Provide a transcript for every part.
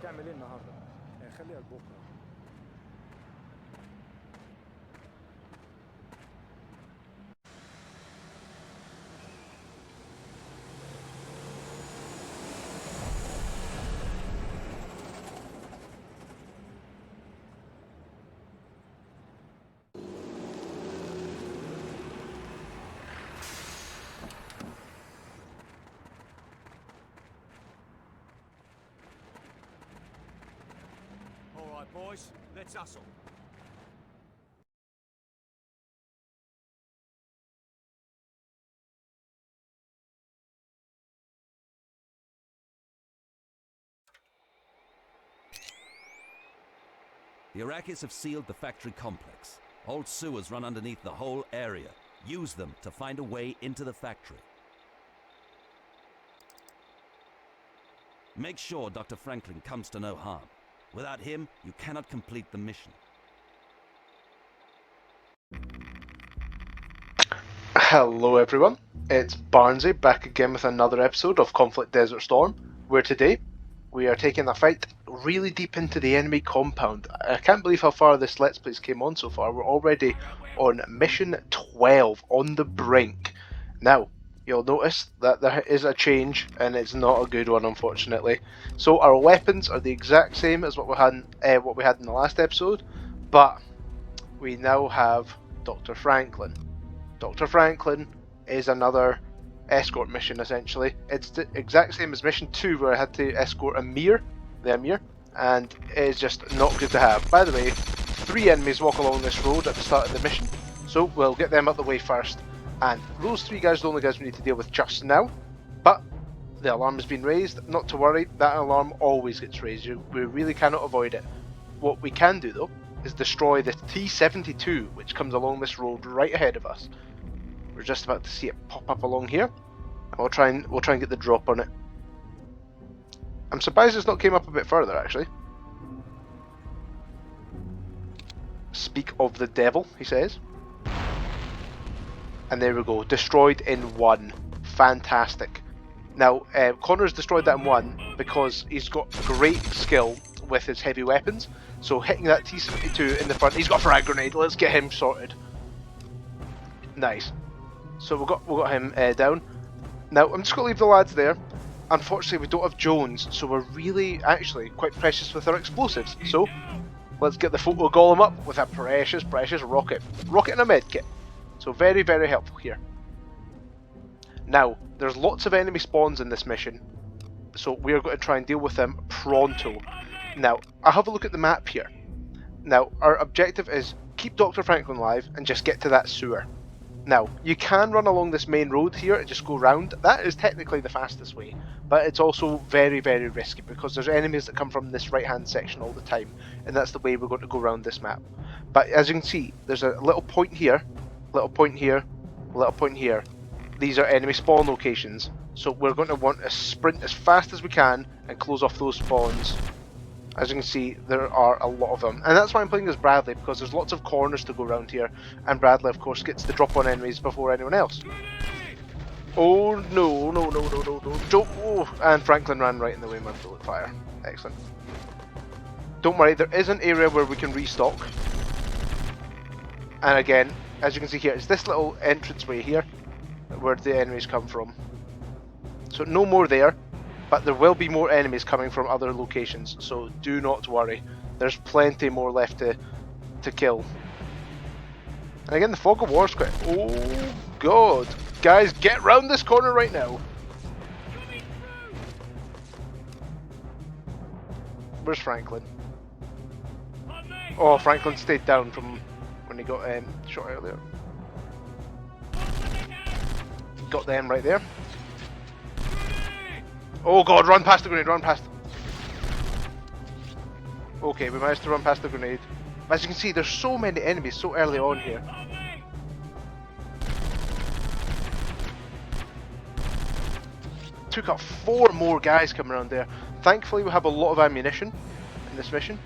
تعمل ايه النهارده؟ يعني خليها لبكره. All right, boys, let's hustle. The Iraqis have sealed the factory complex. Old sewers run underneath the whole area. Use them to find a way into the factory. Make sure Dr. Franklin comes to no harm. Without him, you cannot complete the mission. Hello everyone, it's Barnsey back again with another episode of Conflict Desert Storm, where today we are taking a fight really deep into the enemy compound. I can't believe how far this Let's Plays came on so far. We're already on mission 12, on the Brink. Now, you'll notice that there is a change, and it's not a good one, unfortunately. So our weapons are the exact same as what we had in the last episode, but we now have Dr. Franklin. Dr. Franklin is another escort mission, essentially. It's the exact same as mission 2, where I had to escort the Amir, and it is just not good to have. By the way, 3 enemies walk along this road at the start of the mission, so we'll get them out the way first. And those 3 guys are the only guys we need to deal with just now, but the alarm has been raised. Not to worry, that alarm always gets raised. We really cannot avoid it. What we can do, though, is destroy the T-72, which comes along this road right ahead of us. We're just about to see it pop up along here, and we'll try and get the drop on it. I'm surprised it's not came up a bit further, actually. Speak of the devil, he says. And there we go, destroyed in 1. Fantastic. Now, Connor's destroyed that in 1 because he's got great skill with his heavy weapons. So hitting that T-72 in the front, he's got a frag grenade. Let's get him sorted. Nice. So we got him down. Now I'm just going to leave the lads there. Unfortunately, we don't have Jones, so we're really actually quite precious with our explosives. So let's get the photo golem up with a precious rocket and a medkit. So very, very helpful here. Now there's lots of enemy spawns in this mission, so we are going to try and deal with them pronto. Now I have a look at the map here. Now our objective is keep Dr. Franklin alive and just get to that sewer. Now, you can run along this main road here and just go round. That is technically the fastest way, but it's also very, very risky because there's enemies that come from this right-hand section all the time, and that's the way we're going to go around this map. But as you can see, there's a little point here, little point here, little point here. These are enemy spawn locations, so we're going to want to sprint as fast as we can and close off those spawns. As you can see, there are a lot of them, and that's why I'm playing as Bradley, because there's lots of corners to go around here, and Bradley of course gets the drop on enemies before anyone else. Oh no, oh, and Franklin ran right in the way of my bullet fire. Excellent. Don't worry, there is an area where we can restock, and again, as you can see here, it's this little entranceway here where the enemies come from. So no more there. But there will be more enemies coming from other locations, so do not worry. There's plenty more left to kill. And again, the fog of war's quite... Oh god! Guys, get round this corner right now! Where's Franklin? Oh, Franklin stayed down from when he got shot earlier. Got them right there. Oh god, run past the grenade, run past. Okay, we managed to run past the grenade. As you can see, there's so many enemies so early on here. Took out 4 more guys coming around there. Thankfully, we have a lot of ammunition in this mission.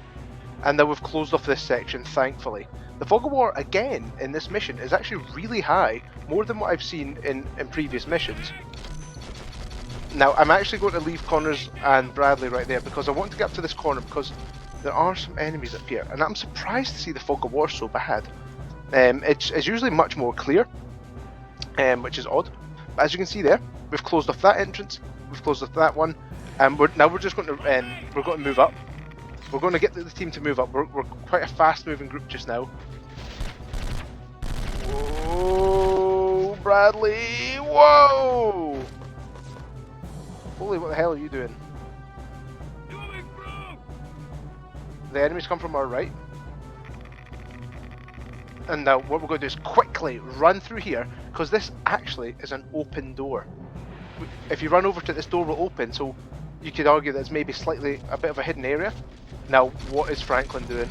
And then we've closed off this section, thankfully. The fog of war, again, in this mission is actually really high. More than what I've seen in previous missions. Now, I'm actually going to leave Connors and Bradley right there because I want to get up to this corner because there are some enemies up here. And I'm surprised to see the fog of war so bad. It's usually much more clear, which is odd. But as you can see there, we've closed off that entrance, we've closed off that one, and we're just going to move up. We're going to get the team to move up. We're quite a fast-moving group just now. Whoa, Bradley! Whoa! Holy, what the hell are you doing? The enemies come from our right. And now what we're going to do is quickly run through here, because this actually is an open door. If you run over to this door, will open, so you could argue that it's maybe slightly a bit of a hidden area. Now, what is Franklin doing?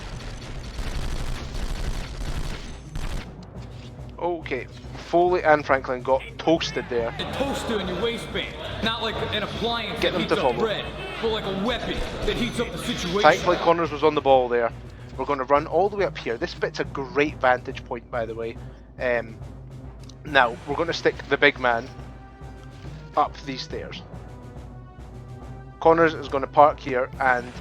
Okay, Foley and Franklin got toasted there. A toaster in your waistband, not like an appliance Get that them heats to up follow. bread, but like a weapon that heats up the situation. Thankfully, Connors was on the ball there. We're going to run all the way up here. This bit's a great vantage point, by the way. Now, we're going to stick the big man up these stairs. Connors is going to park here, and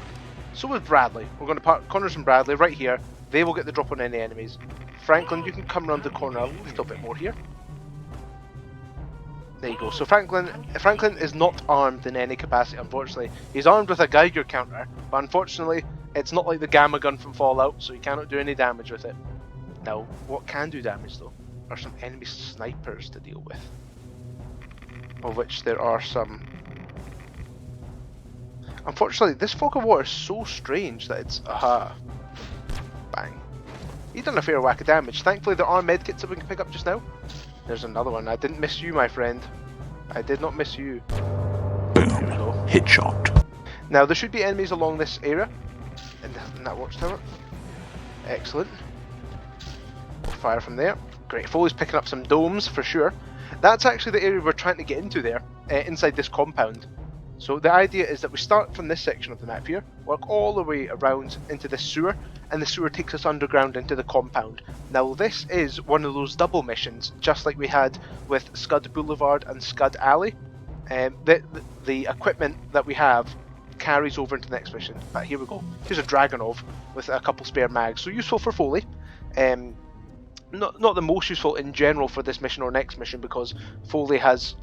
so is Bradley. We're going to park Connors and Bradley right here. They will get the drop on any enemies. Franklin, you can come around the corner a little bit more here. There you go. So Franklin is not armed in any capacity, unfortunately. He's armed with a Geiger counter, but unfortunately, it's not like the Gamma gun from Fallout, so he cannot do any damage with it. Now, what can do damage though are some enemy snipers to deal with, of which there are some. Unfortunately, this fog of war is so strange that it's bang. He's done a fair whack of damage. Thankfully, there are medkits that we can pick up just now. There's another one. I didn't miss you, my friend. I did not miss you. Boom. Headshot. Now, there should be enemies along this area. In that watchtower. Excellent. We'll fire from there. Great. Foley's picking up some domes for sure. That's actually the area we're trying to get into there, inside this compound. So the idea is that we start from this section of the map here, work all the way around into this sewer, and the sewer takes us underground into the compound. Now this is one of those double missions, just like we had with Scud Boulevard and Scud Alley. The equipment that we have carries over into the next mission. But here we go. Here's a Dragonov with a couple spare mags, so useful for Foley. Not the most useful in general for this mission or next mission, because Foley has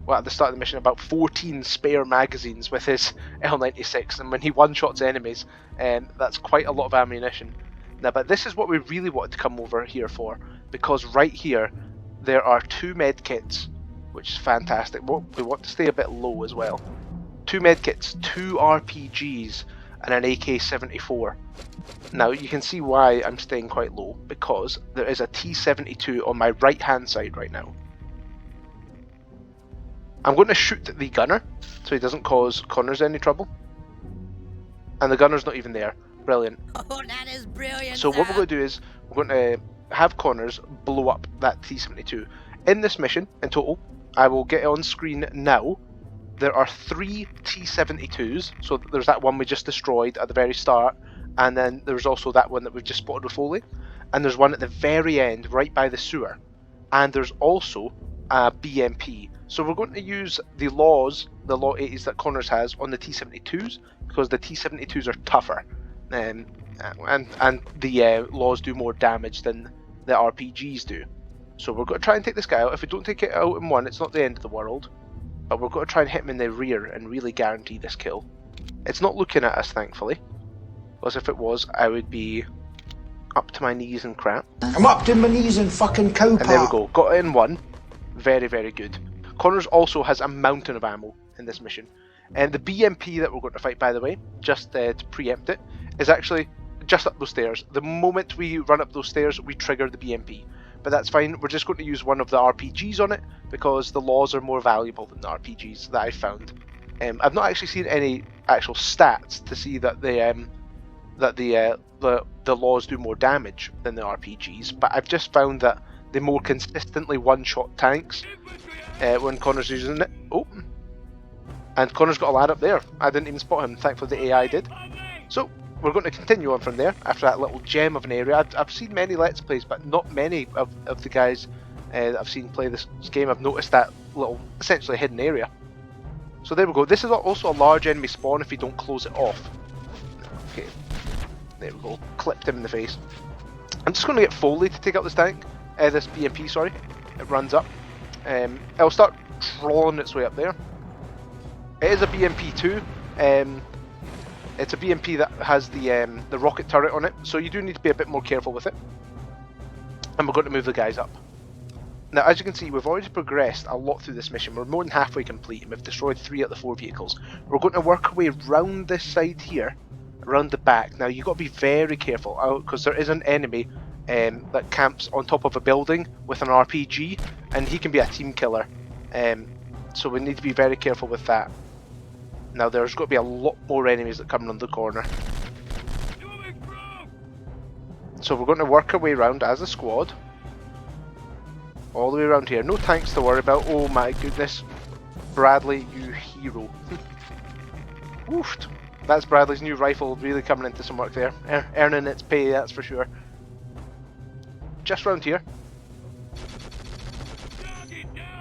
well, at the start of the mission, about 14 spare magazines with his L96, and when he one-shots enemies, that's quite a lot of ammunition. Now, but this is what we really wanted to come over here for, because right here, there are 2 medkits, which is fantastic. We want to stay a bit low as well. 2 medkits, 2 RPGs, and an AK-74. Now, you can see why I'm staying quite low, because there is a T-72 on my right-hand side right now. I'm going to shoot the gunner, so he doesn't cause Connors any trouble. And the gunner's not even there. Brilliant. Oh, that is brilliant. So what we're going to do is, we're going to have Connors blow up that T-72. In this mission, in total, I will get it on screen now. There are 3 T-72s, so there's that one we just destroyed at the very start, and then there's also that one that we've just spotted with Foley, and there's one at the very end, right by the sewer, and there's also a BMP. So we're going to use the Law 80s that Connors has on the T-72s, because the T-72s are tougher, and the Laws do more damage than the RPGs do. So we're going to try and take this guy out. If we don't take it out in one, it's not the end of the world, but we're going to try and hit him in the rear and really guarantee this kill. It's not looking at us, thankfully, because if it was, I would be up to my knees in crap. I'm up to my knees in fucking cow. And there we go, got it in one. Very, very good. Connors also has a mountain of ammo in this mission. And the BMP that we're going to fight, by the way, just to preempt it, is actually just up those stairs. The moment we run up those stairs, we trigger the BMP. But that's fine, we're just going to use one of the RPGs on it, because the Laws are more valuable than the RPGs that I found. I've not actually seen any actual stats to see that the Laws do more damage than the RPGs, but I've just found that they more consistently one-shot tanks when Connor's using it. Oh, and Connor's got a lad up there. I didn't even spot him, thankfully the AI did. So we're going to continue on from there after that little gem of an area. I've seen many Let's Plays, but not many of the guys that I've seen play this game have noticed that little, essentially hidden area. So there we go. This is also a large enemy spawn if you don't close it off. Okay, there we go. Clipped him in the face. I'm just going to get Foley to take out this tank. This BMP, sorry. It runs up. It'll start crawling its way up there. It is a BMP too. It's a BMP that has the rocket turret on it, so you do need to be a bit more careful with it. And we're going to move the guys up. Now, as you can see, we've already progressed a lot through this mission. We're more than halfway complete, and we've destroyed 3 out of the 4 vehicles. We're going to work our way round this side here, around the back. Now, you've got to be very careful, because there is an enemy that camps on top of a building with an RPG, and he can be a team killer. So we need to be very careful with that. Now, there's got to be a lot more enemies that come around the corner. So we're going to work our way around as a squad. All the way around here. No tanks to worry about. Oh my goodness. Bradley, you hero. Woofed. That's Bradley's new rifle really coming into some work there. Earning its pay, that's for sure. Just round here.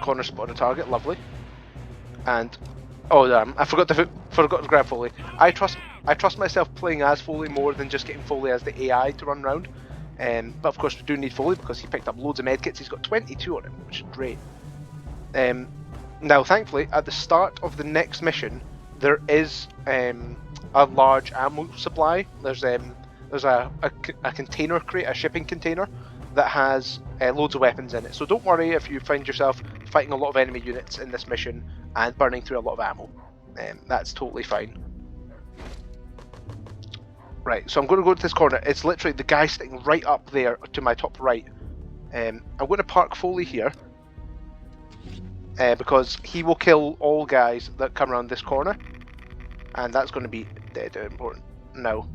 Corner spot a target, lovely. And oh damn, I forgot to grab Foley. I trust myself playing as Foley more than just getting Foley as the AI to run around. But of course we do need Foley because he picked up loads of medkits. He's got 22 on him, which is great. Now thankfully at the start of the next mission there is a large ammo supply. There's a container crate, a shipping container that has loads of weapons in it. So don't worry if you find yourself fighting a lot of enemy units in this mission and burning through a lot of ammo. That's totally fine. Right, so I'm going to go to this corner. It's literally the guy sitting right up there to my top right. I'm going to park Foley here because he will kill all guys that come around this corner, and that's going to be dead important. No.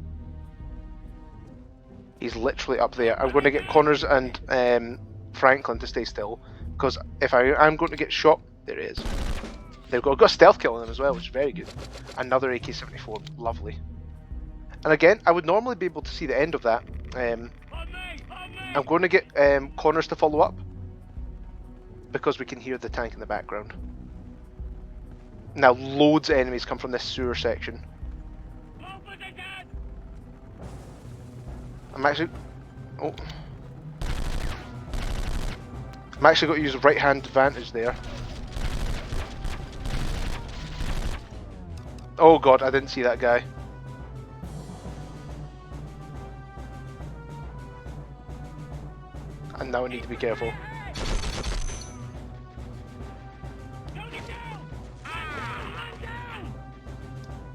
He's literally up there. I'm going to get Connors and Franklin to stay still, because if I'm going to get shot, there he is. They've got a stealth kill on them as well, which is very good. Another AK-74, lovely. And again, I would normally be able to see the end of that. I'm going to get Connors to follow up, because we can hear the tank in the background. Now loads of enemies come from this sewer section. I'm actually going to use right hand advantage there. Oh god, I didn't see that guy. And now I need to be careful.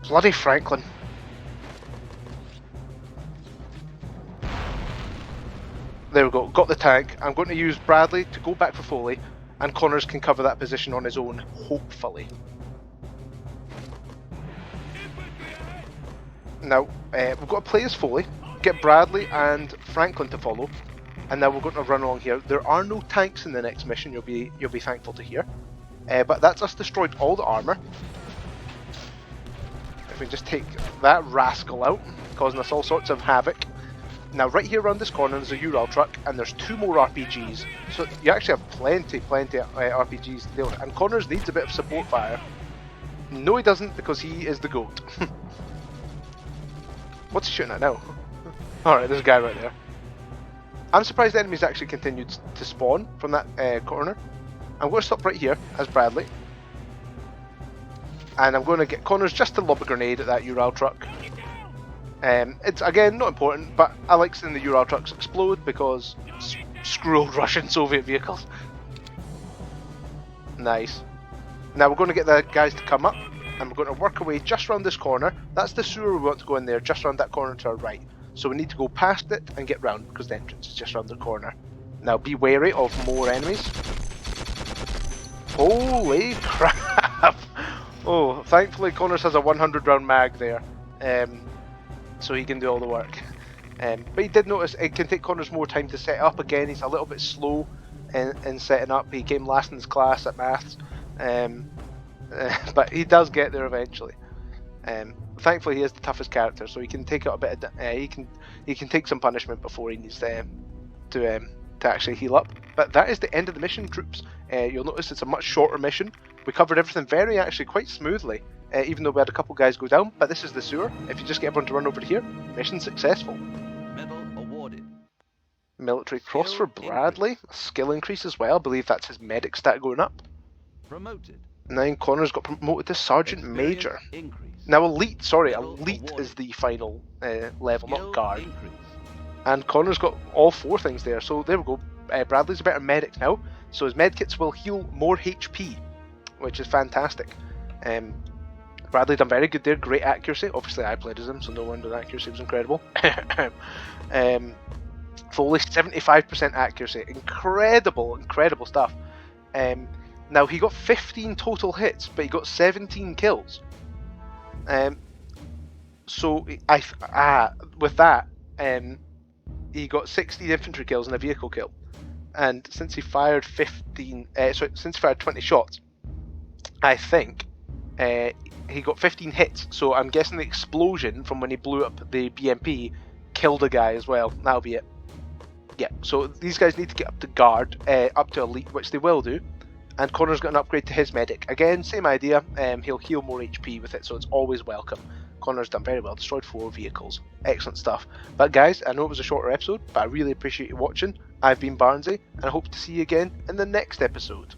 Bloody Franklin. There we go, got the tank. I'm going to use Bradley to go back for Foley, and Connors can cover that position on his own, hopefully. Now, we've got to play as Foley, get Bradley and Franklin to follow, and now we're going to run along here. There are no tanks in the next mission, you'll be thankful to hear. But that's us destroyed all the armour. If we just take that rascal out, causing us all sorts of havoc. Now right here around this corner there's a Ural truck, and there's 2 more RPGs. So you actually have plenty of RPGs to deal with. And Connors needs a bit of support fire. No he doesn't, because he is the GOAT. What's he shooting at now? Alright, there's a guy right there. I'm surprised the enemies actually continued to spawn from that corner. I'm going to stop right here as Bradley. And I'm going to get Connors just to lob a grenade at that Ural truck. It's again not important, but I like seeing the Ural trucks explode because screw old Russian Soviet vehicles. Nice. Now we're going to get the guys to come up, and we're going to work our way just around this corner. That's the sewer we want to go in there, just around that corner to our right. So we need to go past it and get round, because the entrance is just around the corner. Now be wary of more enemies. Holy crap! Oh, thankfully Connors has a 100 round mag there, so he can do all the work. But he did notice it can take Connors more time to set up again. He's a little bit slow in setting up. He came last in his class at maths, but he does get there eventually. Thankfully he is the toughest character, so he can take out a bit of he can take some punishment before he needs to actually heal up. But that is the end of the mission, troops. You'll notice it's a much shorter mission. we covered everything actually quite smoothly, even though we had a couple guys go down. But this is the sewer. If you just get everyone to run over to here, mission successful. Medal awarded. Military cross for Skill Bradley. Skill increase as well. I believe that's his medic stat going up. Promoted. 9 Connor's got promoted to Sergeant Experience Major. increase. Now Elite, sorry, Medal Elite awarded. is the final level, Skill not Guard. increase. And Connor's got all 4 things there, so there we go. Bradley's a better medic now, so his medkits will heal more HP, which is fantastic. Bradley done very good there, great accuracy. Obviously I played as him, so no wonder the accuracy was incredible. Fully 75% accuracy, incredible stuff. Now he got 15 total hits, but he got 17 kills. So with that, he got 16 infantry kills and a vehicle kill. And since he fired 20 shots, I think he got 15 hits. So I'm guessing the explosion from when he blew up the BMP killed a guy as well. That'll be it. Yeah, so these guys need to get up to Guard, up to Elite, which they will do. And Connor's got an upgrade to his medic. Again, same idea, he'll heal more HP with it, so it's always welcome. Connor's done very well, destroyed 4 vehicles. Excellent stuff. But guys, I know it was a shorter episode, but I really appreciate you watching. I've been Barnsey, and I hope to see you again in the next episode.